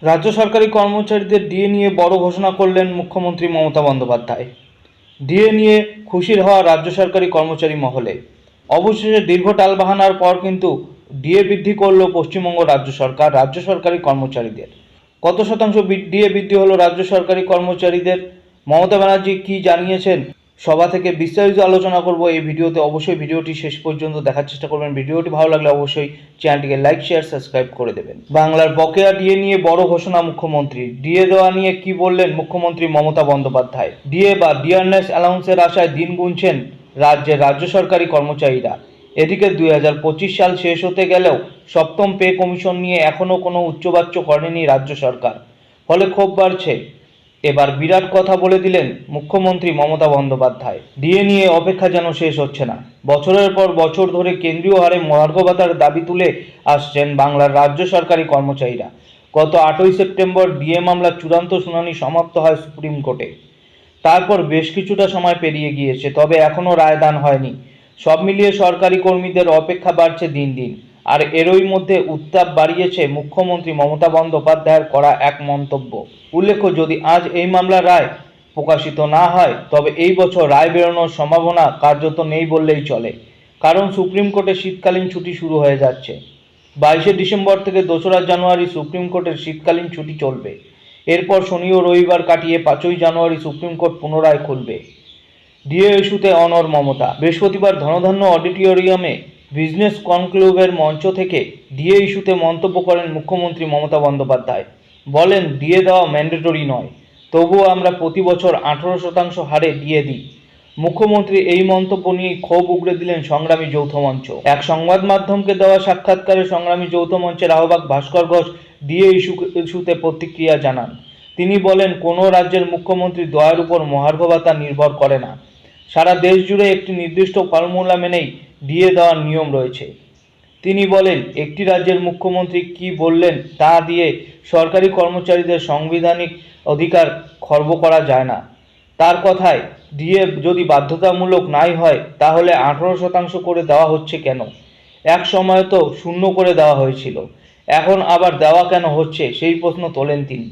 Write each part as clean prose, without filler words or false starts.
রাজ্য সরকারি কর্মচারীদের ডিএ নিয়ে বড় ঘোষণা করলেন মুখ্যমন্ত্রী মমতা বন্দ্যোপাধ্যায়। ডিএ নিয়ে খুশির হওয়া রাজ্য সরকারি কর্মচারী মহলে। অবশেষে দীর্ঘ টালবাহানার পর কিন্তু ডিএ বৃদ্ধি করল পশ্চিমবঙ্গ রাজ্য সরকার রাজ্য সরকারি কর্মচারীদের। কত শতাংশ ডিএ বৃদ্ধি হলো রাজ্য সরকারি কর্মচারীদের? মমতা ব্যানার্জি কি জানিয়েছেন? সভা থেকে বিস্তারিত আলোচনা করব এই ভিডিওতে। অবশ্যই ভিডিওটি শেষ পর্যন্ত দেখার চেষ্টা করবেন। ভিডিওটি ভালো লাগলে অবশ্যই চ্যানেলটিকে লাইক শেয়ার সাবস্ক্রাইব করে দেবেন। বাংলার বকেয়া ডিএ নিয়ে বড় ঘোষণা মুখ্যমন্ত্রী। ডিএ দেওয়া নিয়ে কি বললেন মুখ্যমন্ত্রী মমতা বন্দ্যোপাধ্যায়? ডিএ বা ডিয়ারনেস অ্যালাউন্সের আশায় দিন গুনছেন রাজ্যের রাজ্য সরকারি কর্মচারীরা। এদিকে 2025 সাল শেষ হতে গেলেও সপ্তম পে কমিশন নিয়ে এখনও কোনো উচ্চবাচ্য করেনি রাজ্য সরকার। ফলে ক্ষোভ বাড়ছে। এবার বিরাট কথা বলে দিলেন মুখ্যমন্ত্রী মমতা বন্দ্যোপাধ্যায়। ডিএ নিয়ে অপেক্ষা যেন শেষ হচ্ছে না। বছরের পর বছর ধরে কেন্দ্রীয় হারে মহার্ঘ ভাতার দাবি তুলে আসছেন বাংলার রাজ্য সরকারি কর্মচারীরা। গত 8ই সেপ্টেম্বর ডিএ মামলার চূড়ান্ত শুনানি সমাপ্ত হয় সুপ্রিম কোর্টে। তারপর বেশ কিছুটা সময় পেরিয়ে গিয়েছে, তবে এখনও রায়দান হয়নি। সব মিলিয়ে সরকারি কর্মীদের অপেক্ষা বাড়ছে দিন দিন। আর এরই মধ্যে উত্তাপ বাড়িয়েছে মুখ্যমন্ত্রী মমতা বন্দ্যোপাধ্যায়ের করা এক মন্তব্য। উল্লেখ্য, যদি আজ এই মামলার রায় প্রকাশিত না হয় তবে এই বছর রায় বেরোনোর সম্ভাবনা কার্যত নেই বললেই চলে। কারণ সুপ্রিম কোর্টে শীতকালীন ছুটি শুরু হয়ে যাচ্ছে। 22শে ডিসেম্বর থেকে 2রা জানুয়ারি সুপ্রিম কোর্টের শীতকালীন ছুটি চলবে। এরপর শনি ও রবিবার কাটিয়ে 5ই জানুয়ারি সুপ্রিম কোর্ট পুনরায় খুলবে। ডিএ ইস্যুতে অনড় মমতা। বৃহস্পতিবার ধনধান্য অডিটোরিয়ামে বিজনেস কনক্লেভের মঞ্চ থেকে ডিএ ইস্যুতে মন্তব্য করেন মুখ্যমন্ত্রী মমতা বন্দ্যোপাধ্যায়। বলেন, ডিএ দেওয়া ম্যান্ডেটরি নয়, তবুও আমরা প্রতি বছর 18% হারে ডিএ দিই। মুখ্যমন্ত্রী এই মন্তব্য নিয়ে ক্ষোভ উগড়ে দিলেন সংগ্রামী যৌথ মঞ্চ। এক সংবাদ মাধ্যমকে দেওয়া সাক্ষাৎকারে সংগ্রামী যৌথ মঞ্চের আহ্বায়ক ভাস্কর ঘোষ ডিএ ইস্যুতে প্রতিক্রিয়া জানান। তিনি বলেন, কোনো রাজ্যের মুখ্যমন্ত্রী দয়ার উপর মহার্ঘ ভাতা নির্ভর করে না। সারা দেশ জুড়ে একটি নির্দিষ্ট ফর্মুলা মেনেই ডিএ দেওয়ার নিয়ম রয়েছে। তিনি বলেন, একটি রাজ্যের মুখ্যমন্ত্রী কি বললেন তা দিয়ে সরকারি কর্মচারীদের সাংবিধানিক অধিকার খর্ব করা যায় না। তার কথায়, ডিএ যদি বাধ্যতামূলক নাই হয় তাহলে 18% করে দেওয়া হচ্ছে কেন? এক সময় তো 0 করে দেওয়া হয়েছিল, এখন আবার দেওয়া কেন হচ্ছে সেই প্রশ্ন তোলেন তিনি।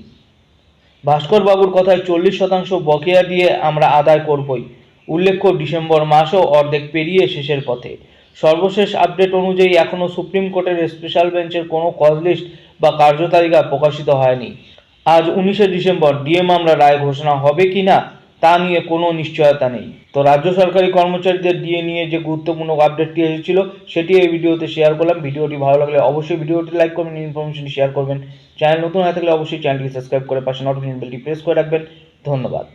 ভাস্কর বাবুর কথায় 40% বকেয়া দিয়ে আমরা আদায় করবই। উল্লেখ্য, ডিসেম্বর মাসও অর্ধেক পেরিয়ে শেষের পথে। সর্বশেষ আপডেট অনুযায়ী এখনও সুপ্রিম কোর্টের স্পেশাল বেঞ্চের কোনো কজ লিস্ট বা কার্যতালিকা প্রকাশিত হয়নি। আজ 19শে ডিসেম্বর ডিএ মামলার রায় ঘোষণা হবে কি না তা নিয়ে কোনো নিশ্চয়তা নেই। তো রাজ্য সরকারি কর্মচারীদের ডিএ নিয়ে যে গুরুত্বপূর্ণ আপডেটটি এসেছিল সেটি এই ভিডিওতে শেয়ার করলাম। ভিডিওটি ভালো লাগলে অবশ্যই ভিডিওটি লাইক করবেন, ইনফরমেশনটি শেয়ার করবেন। চ্যানেল নতুন হয়ে থাকলে অবশ্যই চ্যানেলটি সাবস্ক্রাইব করে পাশে নোটিফিকেশন বেলটি প্রেস করে রাখবেন। ধন্যবাদ।